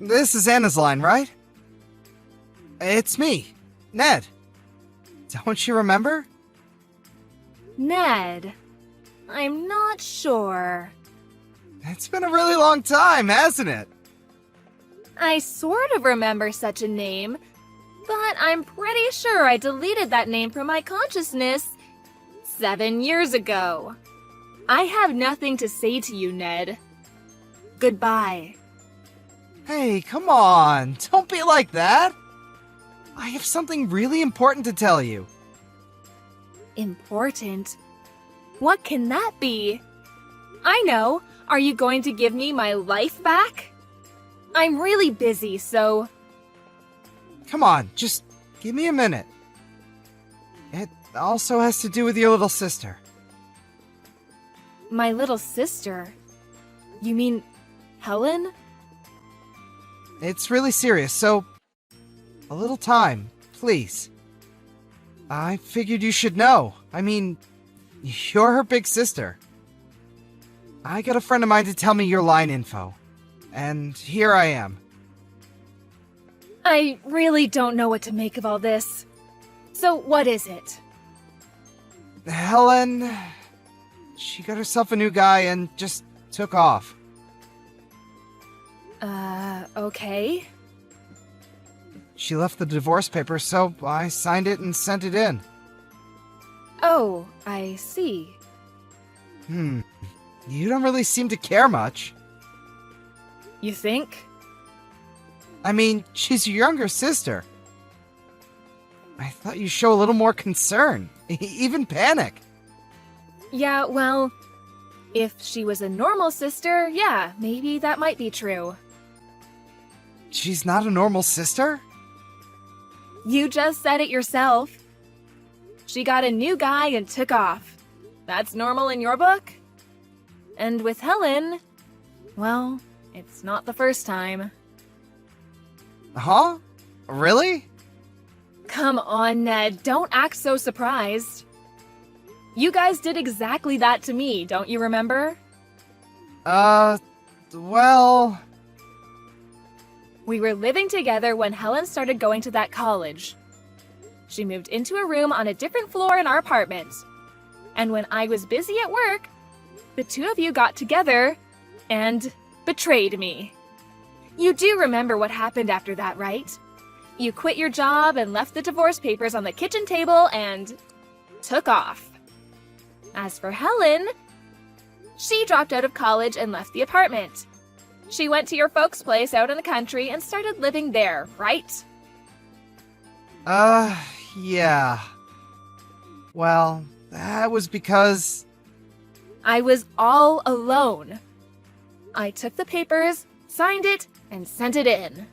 This is Anna's line, right? It's me, Ned. Don't you remember? Ned. I'm not sure. It's been a really long time, hasn't it? I sort of remember such a name, but I'm pretty sure I deleted that name from my consciousness 7 years ago. I have nothing to say to you, Ned. Goodbye. Hey, come on. Don't be like that. I have something really important to tell you. Important? What can that be? I know. Are you going to give me my life back? I'm really busy, so... Come on, just give me a minute. It also has to do with your little sister. My little sister? You mean Helen? It's really serious, so a little time, please. I figured you should know. I mean, you're her big sister. I got a friend of mine to tell me your line info, and here I am. I really don't know what to make of all this. So what is it? Helen, she got herself a new guy and just took off. Okay. She left the divorce papers, so I signed it and sent it in. Oh, I see. You don't really seem to care much. You think? I mean, she's your younger sister. I thought you'd show a little more concern, even panic. Yeah, well, if she was a normal sister, yeah, maybe that might be true. She's not a normal sister? You just said it yourself. She got a new guy and took off. That's normal in your book? And with Helen, well, it's not the first time. Huh? Really? Come on, Ned, don't act so surprised. You guys did exactly that to me, don't you remember? Well... We were living together when Helen started going to that college. She moved into a room on a different floor in our apartment. And when I was busy at work, the two of you got together and betrayed me. You do remember what happened after that, right? You quit your job and left the divorce papers on the kitchen table and took off. As for Helen, she dropped out of college and left the apartment. She went to your folks' place out in the country and started living there, right? Yeah. Well, that was because... I was all alone. I took the papers, signed it, and sent it in.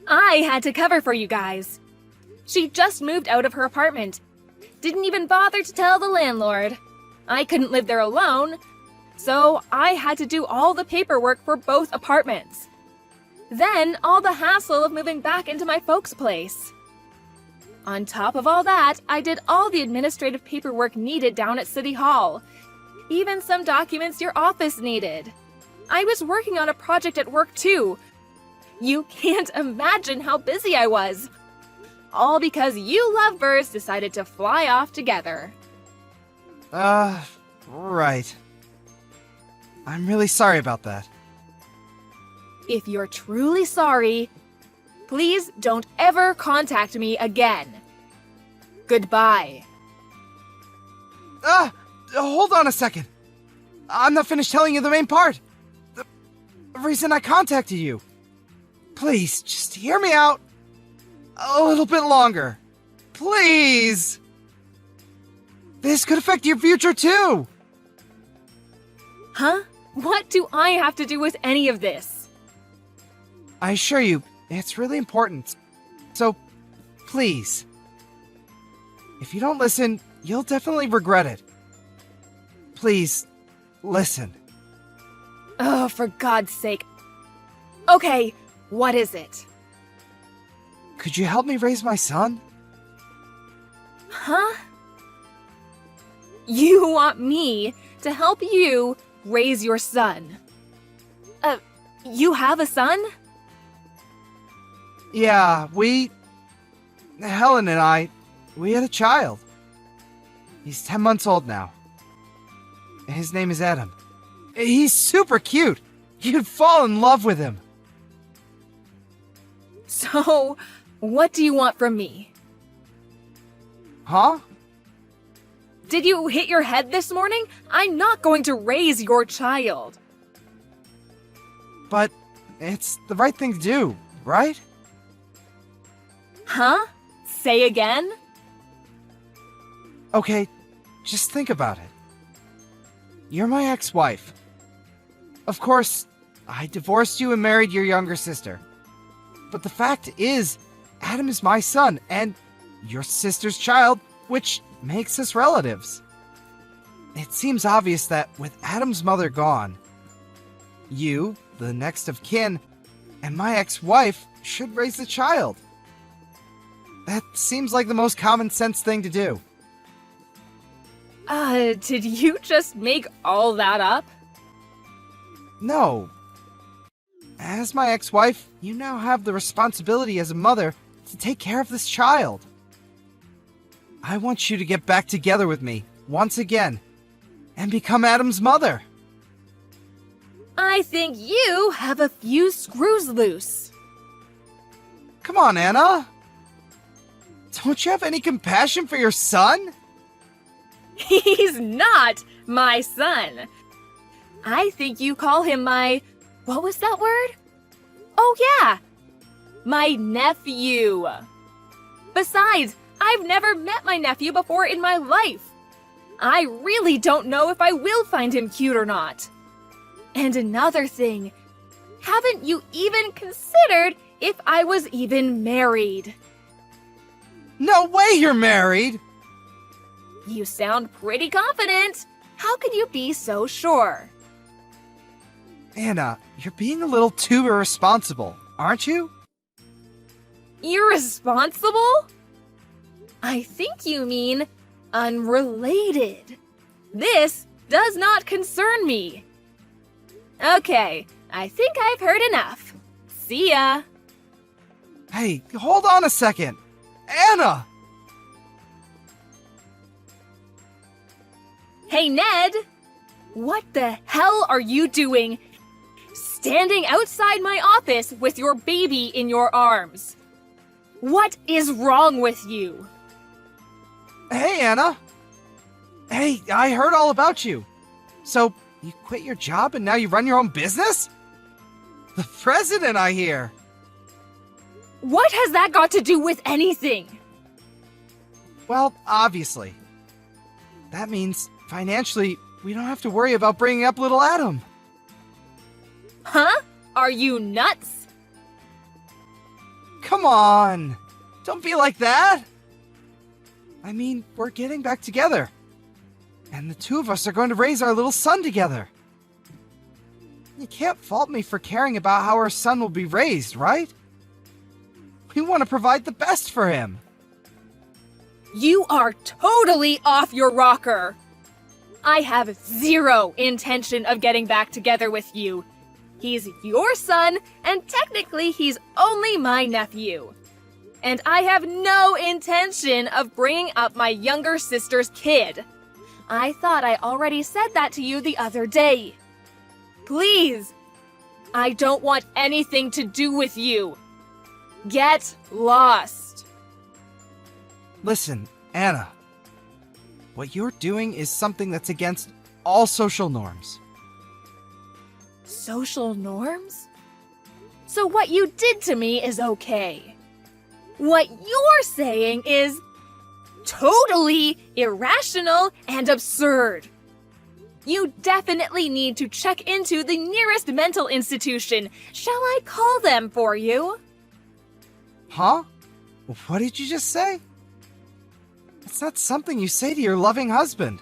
I had to cover for you guys. She just moved out of her apartment. Didn't even bother to tell the landlord. I couldn't live there alone, so I had to do all the paperwork for both apartments. Then all the hassle of moving back into my folks' place. On top of all that, I did all the administrative paperwork needed down at City Hall. Even some documents your office needed. I was working on a project at work too. You can't imagine how busy I was. All because you lovebirds decided to fly off together. Right. I'm really sorry about that. If you're truly sorry, please don't ever contact me again. Goodbye. Hold on a second. I'm not finished telling you the main part. The reason I contacted you. Please, just hear me out a little bit longer. Please! This could affect your future too! Huh? What do I have to do with any of this? I assure you, it's really important. So, please. If you don't listen, you'll definitely regret it. Please, listen. Oh, for God's sake. Okay, what is it? Could you help me raise my son? Huh? You want me to help you raise your son? You have a son? Yeah, Helen and I, we had a child. He's 10 months old now. His name is Adam. He's super cute. You'd fall in love with him. So, what do you want from me? Huh? Did you hit your head this morning? I'm not going to raise your child. But it's the right thing to do, right? Huh? Say again? Okay, just think about it. You're my ex-wife. Of course, I divorced you and married your younger sister. But the fact is, Adam is my son and your sister's child, which makes us relatives. It seems obvious that with Adam's mother gone, you, the next of kin, and my ex-wife should raise the child. That seems like the most common sense thing to do. Did you just make all that up? No. As my ex-wife, you now have the responsibility as a mother to take care of this child. I want you to get back together with me, once again, and become Adam's mother. I think you have a few screws loose. Come on, Anna. Don't you have any compassion for your son? He's not my son. I think you call him what was that word? Oh yeah, my nephew. Besides, I've never met my nephew before in my life. I really don't know if I will find him cute or not. And another thing, haven't you even considered if I was even married? No way you're married! You sound pretty confident. How could you be so sure? Anna, you're being a little too irresponsible, aren't you? Irresponsible? I think you mean unrelated. This does not concern me. Okay, I think I've heard enough. See ya. Hey, hold on a second. Anna! Hey, Ned! What the hell are you doing standing outside my office with your baby in your arms? What is wrong with you? Hey, Anna! Hey, I heard all about you. So, you quit your job and now you run your own business? The president, I hear. What has that got to do with anything? Well, obviously. That means, financially, we don't have to worry about bringing up little Adam. Huh? Are you nuts? Come on! Don't be like that! I mean, we're getting back together. And the two of us are going to raise our little son together. You can't fault me for caring about how our son will be raised, right? We want to provide the best for him. You are totally off your rocker. I have zero intention of getting back together with you. He's your son, and technically he's only my nephew. And I have no intention of bringing up my younger sister's kid. I thought I already said that to you the other day. Please, I don't want anything to do with you. Get lost. Listen, Anna. What you're doing is something that's against all social norms. Social norms? So what you did to me is okay. What you're saying is totally irrational and absurd. You definitely need to check into the nearest mental institution. Shall I call them for you? Huh? What did you just say? It's not something you say to your loving husband.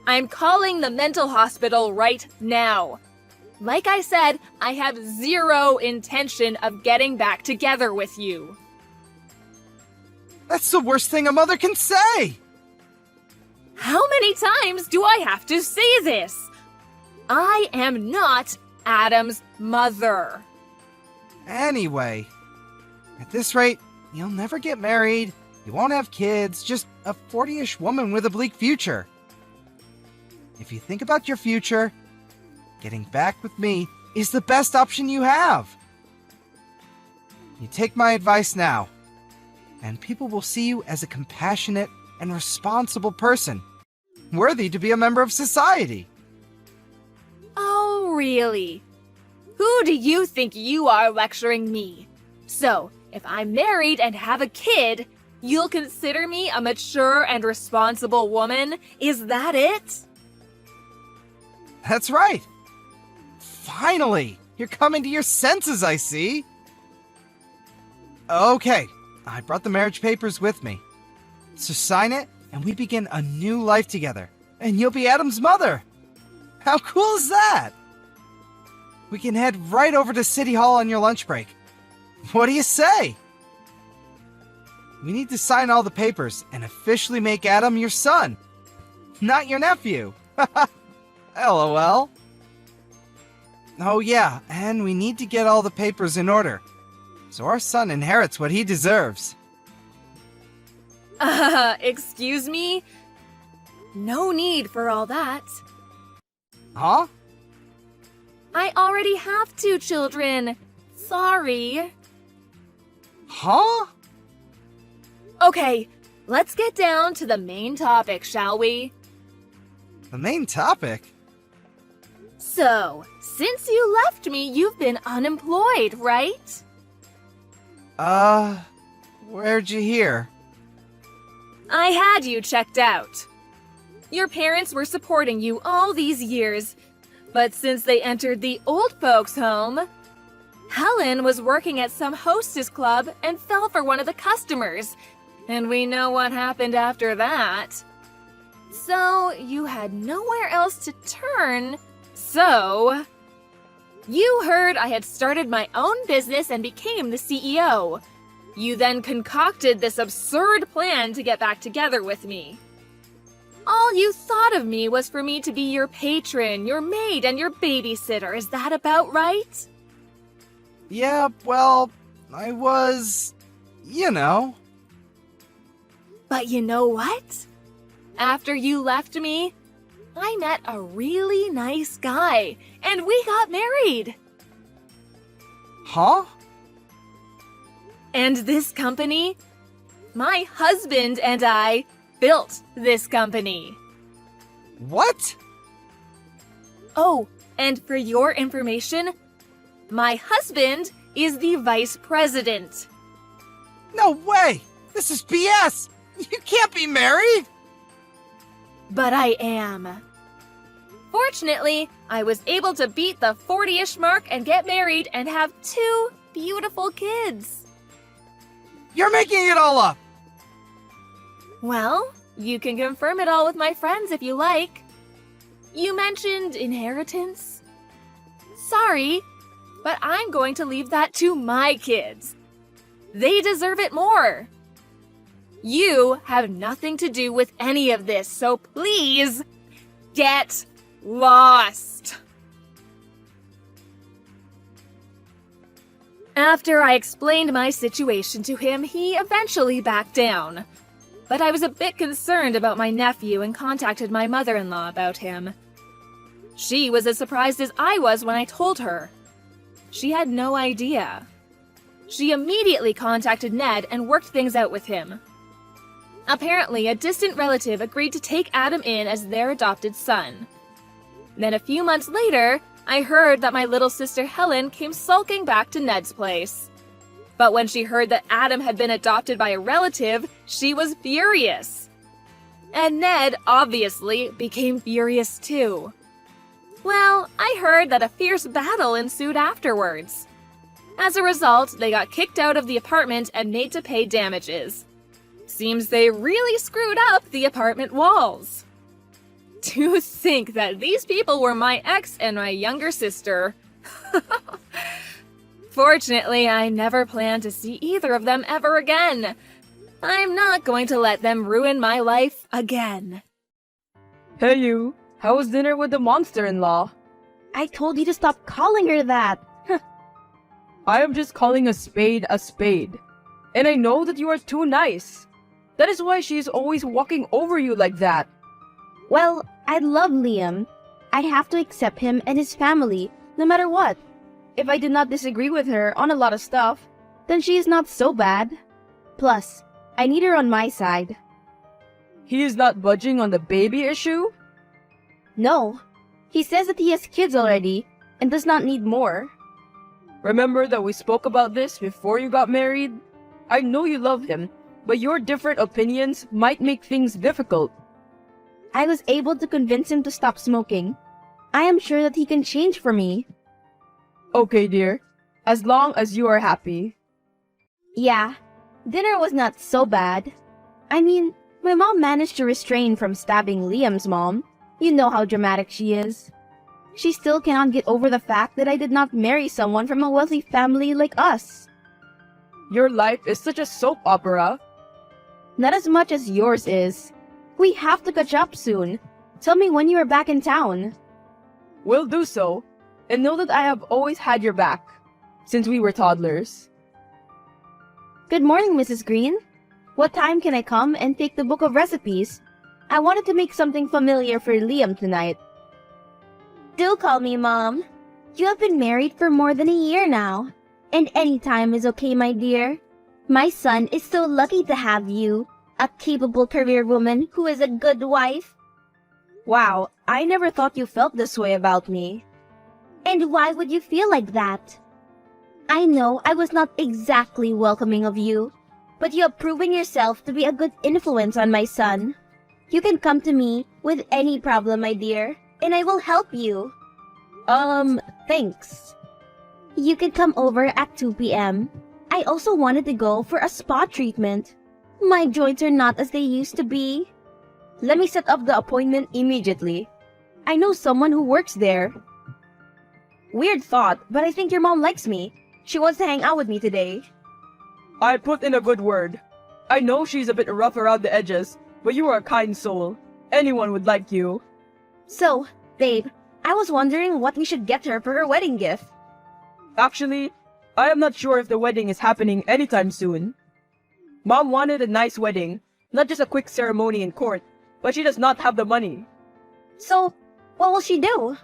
I'm calling the mental hospital right now. Like I said, I have zero intention of getting back together with you. That's the worst thing a mother can say! How many times do I have to say this? I am not Adam's mother. Anyway, At this rate, you'll never get married, you won't have kids, just a 40-ish woman with a bleak future. If you think about your future, getting back with me is the best option you have. You take my advice now, and people will see you as a compassionate and responsible person, worthy to be a member of society. Oh, really? Who do you think you are lecturing me? So, if I'm married and have a kid, you'll consider me a mature and responsible woman? Is that it? That's right. Finally, you're coming to your senses, I see. Okay, I brought the marriage papers with me. So sign it, and we begin a new life together. And you'll be Adam's mother. How cool is that? We can head right over to City Hall on your lunch break. What do you say? We need to sign all the papers and officially make Adam your son, not your nephew. LOL. Oh yeah, and we need to get all the papers in order, so our son inherits what he deserves. Excuse me? No need for all that. Huh? I already have 2 children. Sorry. Huh? Okay, let's get down to the main topic, shall we? The main topic? So, since you left me, you've been unemployed, right? Where'd you hear? I had you checked out. Your parents were supporting you all these years, but since they entered the old folks' home, Helen was working at some hostess club and fell for one of the customers, and we know what happened after that. So, you had nowhere else to turn, so you heard I had started my own business and became the CEO. You then concocted this absurd plan to get back together with me. All you thought of me was for me to be your patron, your maid, and your babysitter. Is that about right? Yeah, well, I was... you know. But you know what? After you left me, I met a really nice guy, and we got married. Huh? And this company? My husband and I built this company. What? Oh, and for your information, my husband is the vice president. No way! This is BS! You can't be married! But I am. Fortunately, I was able to beat the 40-ish mark and get married and have 2 beautiful kids. You're making it all up! Well, you can confirm it all with my friends if you like. You mentioned inheritance? Sorry, but I'm going to leave that to my kids. They deserve it more. You have nothing to do with any of this, so please get lost. After I explained my situation to him, he eventually backed down. But I was a bit concerned about my nephew and contacted my mother-in-law about him. She was as surprised as I was when I told her. She had no idea. She immediately contacted Ned and worked things out with him. Apparently, a distant relative agreed to take Adam in as their adopted son. Then a few months later, I heard that my little sister Helen came sulking back to Ned's place. But when she heard that Adam had been adopted by a relative, she was furious. And Ned, obviously, became furious too. Well, I heard that a fierce battle ensued afterwards. As a result, they got kicked out of the apartment and made to pay damages. Seems they really screwed up the apartment walls. To think that these people were my ex and my younger sister. Fortunately, I never plan to see either of them ever again. I'm not going to let them ruin my life again. Hey you, how was dinner with the monster-in-law? I told you to stop calling her that. I am just calling a spade a spade. And I know that you are too nice. That is why she is always walking over you like that. Well, I love Liam. I have to accept him and his family, no matter what. If I do not disagree with her on a lot of stuff, then she is not so bad. Plus, I need her on my side. He is not budging on the baby issue? No. He says that he has kids already and does not need more. Remember that we spoke about this before you got married? I know you love him, but your different opinions might make things difficult. I was able to convince him to stop smoking. I am sure that he can change for me. Okay, dear. As long as you are happy. Yeah, dinner was not so bad. I mean, my mom managed to restrain from stabbing Liam's mom. You know how dramatic she is. She still cannot get over the fact that I did not marry someone from a wealthy family like us. Your life is such a soap opera. Not as much as yours is. We have to catch up soon. Tell me when you are back in town. We'll do so, and know that I have always had your back, since we were toddlers. Good morning, Mrs. Green. What time can I come and take the book of recipes? I wanted to make something familiar for Liam tonight. Do call me Mom. You have been married for more than a year now, and any time is okay, my dear. My son is so lucky to have you, a capable career woman who is a good wife. Wow, I never thought you felt this way about me. And why would you feel like that? I know I was not exactly welcoming of you, but you have proven yourself to be a good influence on my son. You can come to me with any problem, my dear, and I will help you. Thanks. You can come over at 2 p.m. I also wanted to go for a spa treatment. My joints are not as they used to be. Let me set up the appointment immediately. I know someone who works there. Weird thought, but I think your mom likes me. She wants to hang out with me today. I put in a good word. I know she's a bit rough around the edges, but you are a kind soul. Anyone would like you. So, babe, I was wondering what we should get her for her wedding gift. Actually, I am not sure if the wedding is happening anytime soon. Mom wanted a nice wedding, not just a quick ceremony in court, but she does not have the money. So, what will she do?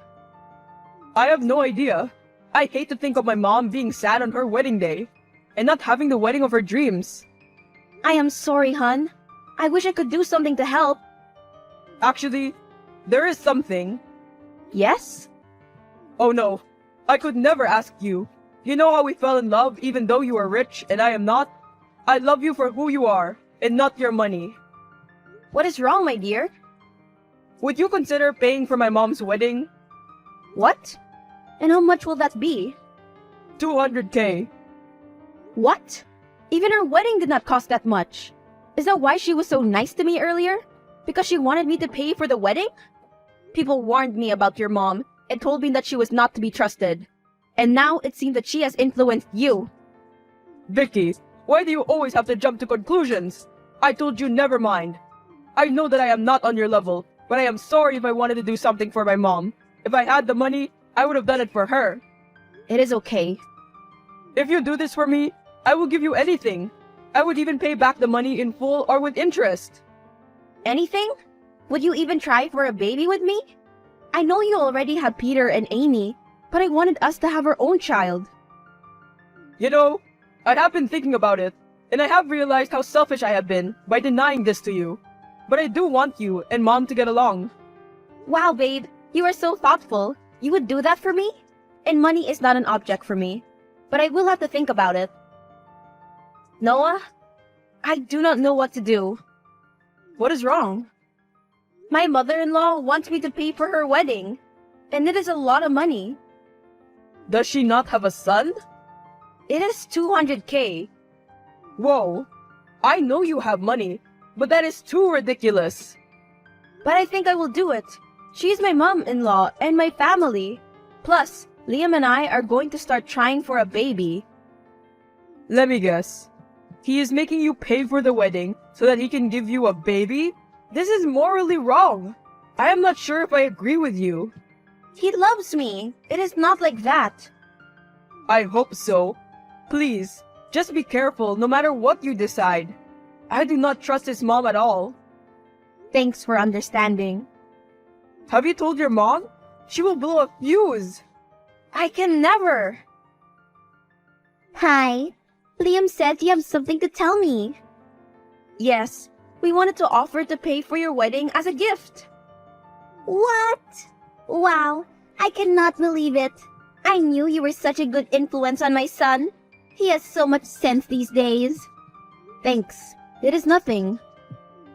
I have no idea. I hate to think of my mom being sad on her wedding day, and not having the wedding of her dreams. I am sorry, hon. I wish I could do something to help. Actually, there is something. Yes? Oh no, I could never ask you. You know how we fell in love even though you are rich and I am not? I love you for who you are, and not your money. What is wrong, my dear? Would you consider paying for my mom's wedding? What? And how much will that be? 200K. What? Even her wedding did not cost that much. Is that why she was so nice to me earlier? Because she wanted me to pay for the wedding? People warned me about your mom and told me that she was not to be trusted. And now it seems that she has influenced you. Vicky, why do you always have to jump to conclusions? I told you never mind. I know that I am not on your level, but I am sorry if I wanted to do something for my mom. If I had the money, I would have done it for her. It is okay. If you do this for me, I will give you anything. I would even pay back the money in full or with interest. Anything? Would you even try for a baby with me? I know you already have Peter and Amy, but I wanted us to have our own child. You know, I have been thinking about it, and I have realized how selfish I have been by denying this to you. But I do want you and Mom to get along. Wow, babe, you are so thoughtful. You would do that for me? And money is not an object for me, but I will have to think about it. Noah, I do not know what to do. What is wrong? My mother-in-law wants me to pay for her wedding, and it is a lot of money. Does she not have a son? It is 200K. Whoa, I know you have money, but that is too ridiculous. But I think I will do it. She is my mom-in-law and my family. Plus, Liam and I are going to start trying for a baby. Let me guess. He is making you pay for the wedding so that he can give you a baby? This is morally wrong. I am not sure if I agree with you. He loves me. It is not like that. I hope so, Please, just be careful no matter what you decide. I do not trust his mom at all. Thanks for understanding. Have you told your mom? She will blow a fuse. I can never. Hi. Liam said you have something to tell me. Yes, we wanted to offer to pay for your wedding as a gift. What? Wow, I cannot believe it. I knew you were such a good influence on my son. He has so much sense these days. Thanks. It is nothing.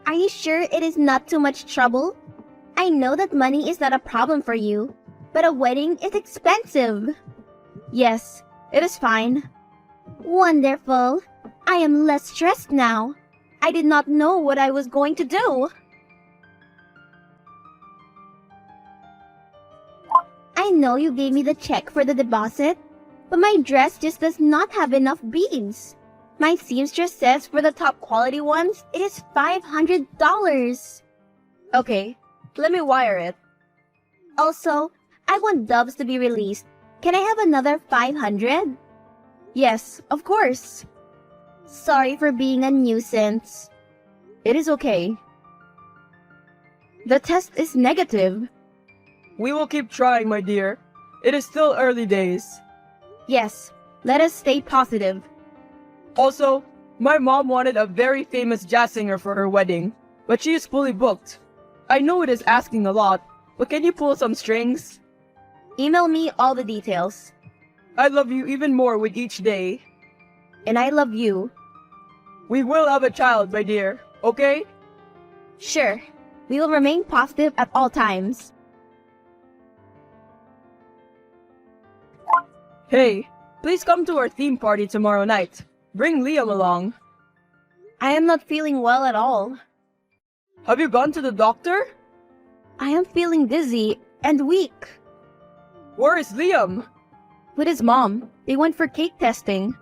Are you sure it is not too much trouble? I know that money is not a problem for you, but a wedding is expensive. Yes, it is fine. Wonderful. I am less stressed now. I did not know what I was going to do. I know you gave me the check for the deposit, but my dress just does not have enough beads. My seamstress says for the top quality ones, it is $500. Okay, let me wire it. Also, I want Dubs to be released. Can I have another 500? Yes, of course. Sorry for being a nuisance. It is okay. The test is negative. We will keep trying, my dear. It is still early days. Yes, let us stay positive. Also, my mom wanted a very famous jazz singer for her wedding, but she is fully booked. I know it is asking a lot, but can you pull some strings? Email me all the details. I love you even more with each day. And I love you. We will have a child, my dear, okay? Sure, we will remain positive at all times. Hey, please come to our theme party tomorrow night. Bring Liam along. I am not feeling well at all. Have you gone to the doctor? I am feeling dizzy and weak. Where is Liam? With his mom, they went for cake testing.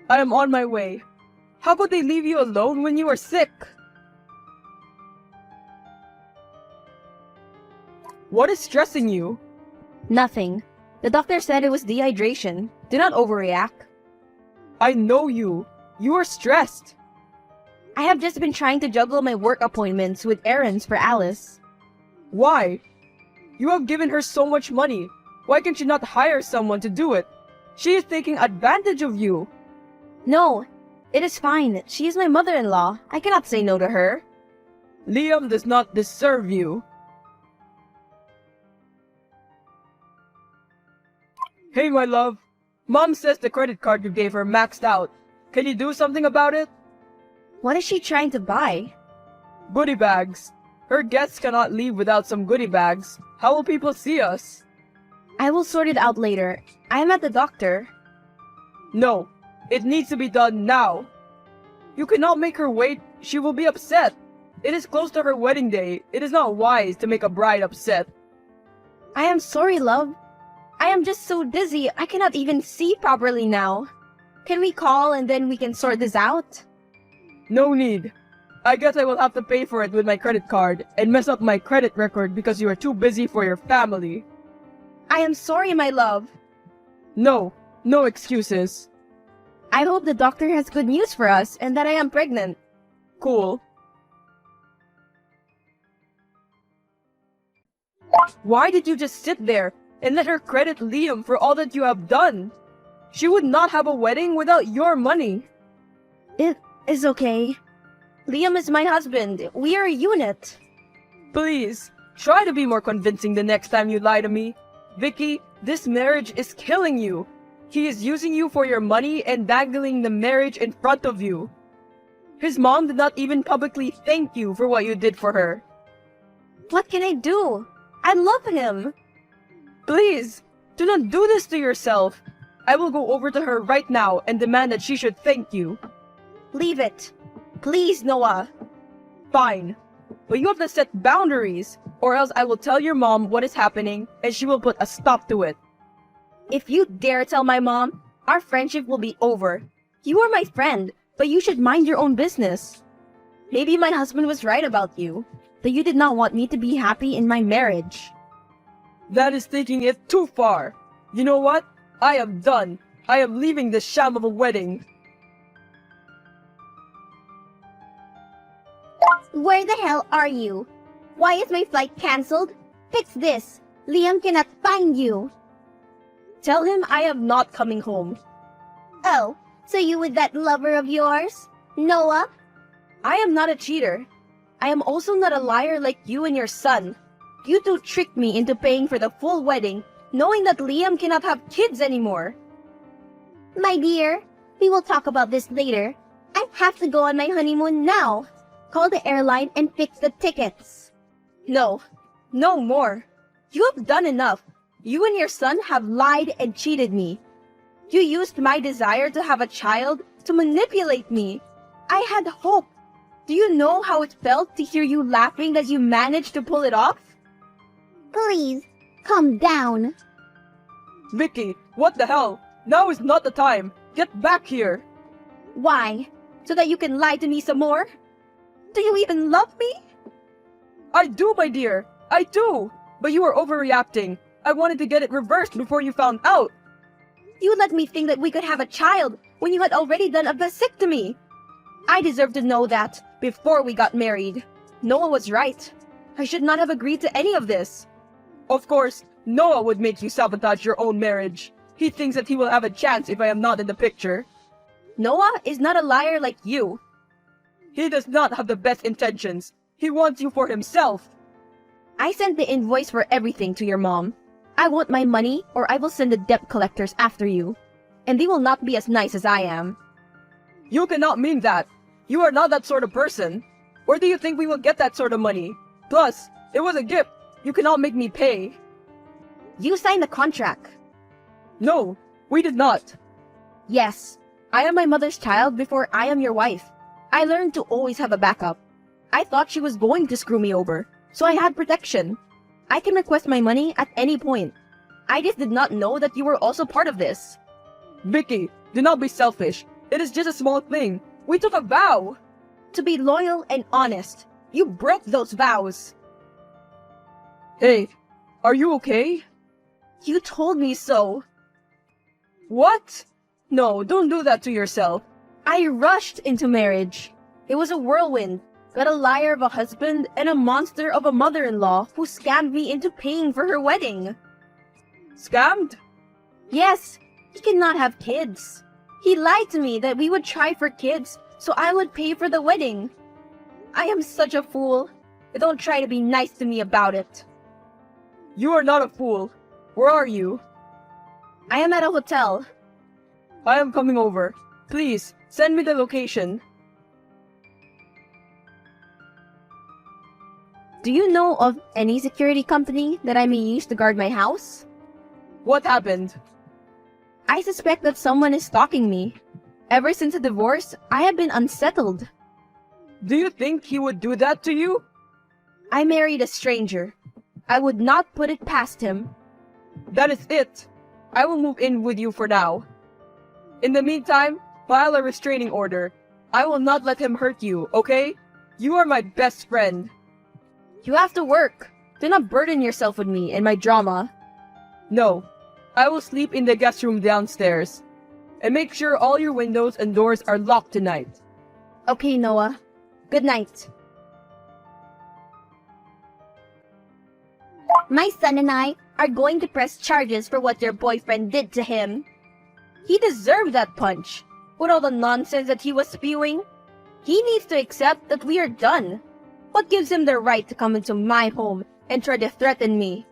I am on my way. How could they leave you alone when you were sick? What is stressing you? Nothing. The doctor said it was dehydration. Do not overreact. I know you. You are stressed. I have just been trying to juggle my work appointments with errands for Alice. Why? You have given her so much money. Why can't you not hire someone to do it? She is taking advantage of you. No, it is fine. She is my mother-in-law. I cannot say no to her. Liam does not deserve you. Hey, my love. Mom says the credit card you gave her maxed out. Can you do something about it? What is she trying to buy? Goodie bags. Her guests cannot leave without some goodie bags. How will people see us? I will sort it out later. I am at the doctor. No, it needs to be done now. You cannot make her wait. She will be upset. It is close to her wedding day. It is not wise to make a bride upset. I am sorry, love. I am just so dizzy, I cannot even see properly now. Can we call and then we can sort this out? No need. I guess I will have to pay for it with my credit card and mess up my credit record because you are too busy for your family. I am sorry, my love. No excuses. I hope the doctor has good news for us and that I am pregnant. Cool. Why did you just sit there and let her credit Liam for all that you have done? She would not have a wedding without your money. It is okay. Liam is my husband. We are a unit. Please, try to be more convincing the next time you lie to me. Vicky, this marriage is killing you. He is using you for your money and dangling the marriage in front of you. His mom did not even publicly thank you for what you did for her. What can I do? I love him. Please, do not do this to yourself. I will go over to her right now and demand that she should thank you. Leave it. Please, Noah. Fine. But you have to set boundaries, or else I will tell your mom what is happening and she will put a stop to it. If you dare tell my mom, our friendship will be over. You are my friend, but you should mind your own business. Maybe my husband was right about you, that you did not want me to be happy in my marriage. That is taking it too far. You know what? I am done. I am leaving this sham of a wedding. Where the hell are you? Why is my flight cancelled? Fix this. Liam cannot find you. Tell him I am not coming home. Oh, so you with that lover of yours? Noah? I am not a cheater. I am also not a liar like you and your son. You two tricked me into paying for the full wedding, knowing that Liam cannot have kids anymore. My dear, we will talk about this later. I have to go on my honeymoon now. Call the airline and fix the tickets. No, no more. You have done enough. You and your son have lied and cheated me. You used my desire to have a child to manipulate me. I had hope. Do you know how it felt to hear you laughing as you managed to pull it off? Please, calm down. Vicky, what the hell? Now is not the time. Get back here. Why? So that you can lie to me some more? Do you even love me? I do, my dear. I do. But you are overreacting. I wanted to get it reversed before you found out. You let me think that we could have a child when you had already done a vasectomy. I deserve to know that before we got married. Noah was right. I should not have agreed to any of this. Of course, Noah would make you sabotage your own marriage. He thinks that he will have a chance if I am not in the picture. Noah is not a liar like you. He does not have the best intentions. He wants you for himself. I sent the invoice for everything to your mom. I want my money or I will send the debt collectors after you. And they will not be as nice as I am. You cannot mean that. You are not that sort of person. Where do you think we will get that sort of money? Plus, it was a gift. You cannot make me pay. You signed the contract. No, we did not. Yes, I am my mother's child before I am your wife. I learned to always have a backup. I thought she was going to screw me over, so I had protection. I can request my money at any point. I just did not know that you were also part of this. Vicky, do not be selfish. It is just a small thing. We took a vow. To be loyal and honest. You broke those vows. Hey, are you okay? You told me so. What? No, don't do that to yourself. I rushed into marriage. It was a whirlwind. Got a liar of a husband and a monster of a mother-in-law who scammed me into paying for her wedding. Scammed? Yes, he cannot have kids. He lied to me that we would try for kids so I would pay for the wedding. I am such a fool. Don't try to be nice to me about it. You are not a fool. Where are you? I am at a hotel. I am coming over. Please, send me the location. Do you know of any security company that I may use to guard my house? What happened? I suspect that someone is stalking me. Ever since the divorce, I have been unsettled. Do you think he would do that to you? I married a stranger. I would not put it past him. That is it. I will move in with you for now. In the meantime, file a restraining order. I will not let him hurt you, okay? You are my best friend. You have to work. Do not burden yourself with me and my drama. No, I will sleep in the guest room downstairs. And make sure all your windows and doors are locked tonight. Okay, Noah. Good night. My son and I are going to press charges for what your boyfriend did to him. He deserved that punch. With all the nonsense that he was spewing, he needs to accept that we are done. What gives him the right to come into my home and try to threaten me?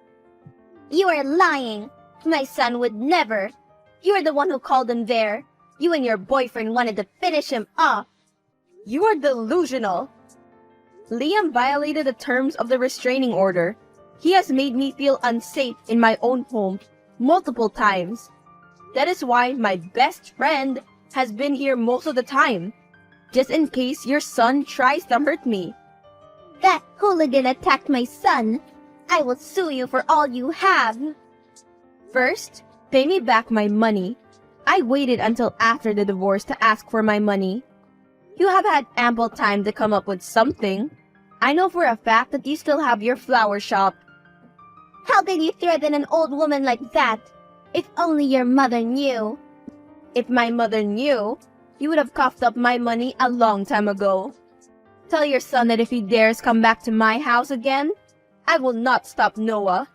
You are lying. My son would never. You are the one who called him there. You and your boyfriend wanted to finish him off. You are delusional. Liam violated the terms of the restraining order. He has made me feel unsafe in my own home multiple times. That is why my best friend has been here most of the time, just in case your son tries to hurt me. That hooligan attacked my son. I will sue you for all you have. First, pay me back my money. I waited until after the divorce to ask for my money. You have had ample time to come up with something. I know for a fact that you still have your flower shop. How can you threaten an old woman like that? If only your mother knew. If my mother knew, you would have coughed up my money a long time ago. Tell your son that if he dares come back to my house again, I will not stop Noah.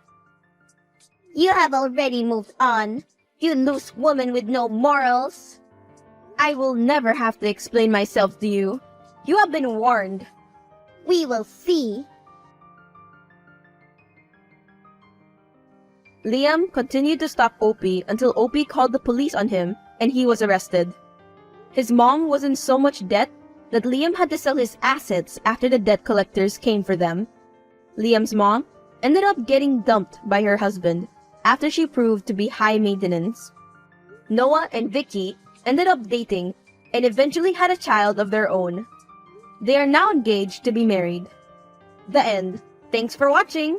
You have already moved on, you loose woman with no morals. I will never have to explain myself to you. You have been warned. We will see. Liam continued to stalk Opie until Opie called the police on him and he was arrested. His mom was in so much debt that Liam had to sell his assets after the debt collectors came for them. Liam's mom ended up getting dumped by her husband after she proved to be high maintenance. Noah and Vicky ended up dating and eventually had a child of their own. They are now engaged to be married. The end. Thanks for watching!